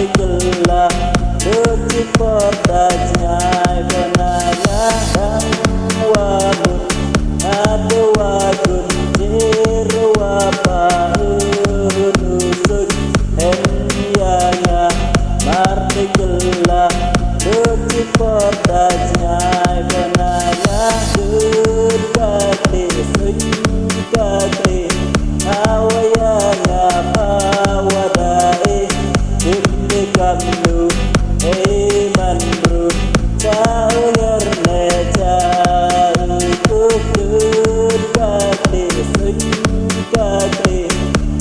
Martigelah Doci portajnya Benaya dan wamun Ada wagun Jirwa paunusuk Heniaya Martigelah Doci portajnya Benaya Dudakli Sunkakli Awayanya pawadai Kamnu Manru Cauyar Neca Kukut Kakli Sunkakli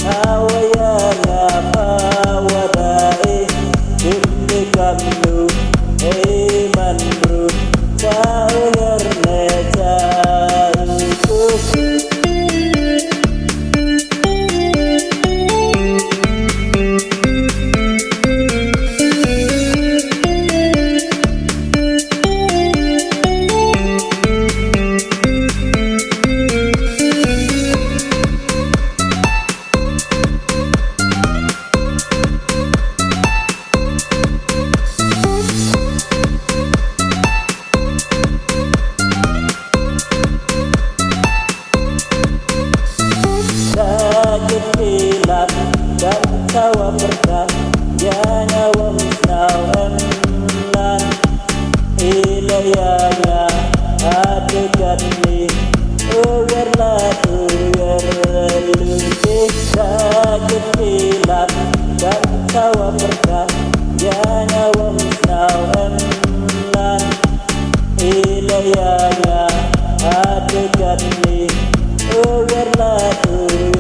Awayana Pawadai Kamnu Manru Cauyar Neca Kukut Kepilat dan tawa berkat ya nyawa musnawam lan ilayanya adegan ni ugarlah luti kepilat dan tawa berkat ya nyawa musnawam lan ilayanya adegan ni ugarlah luti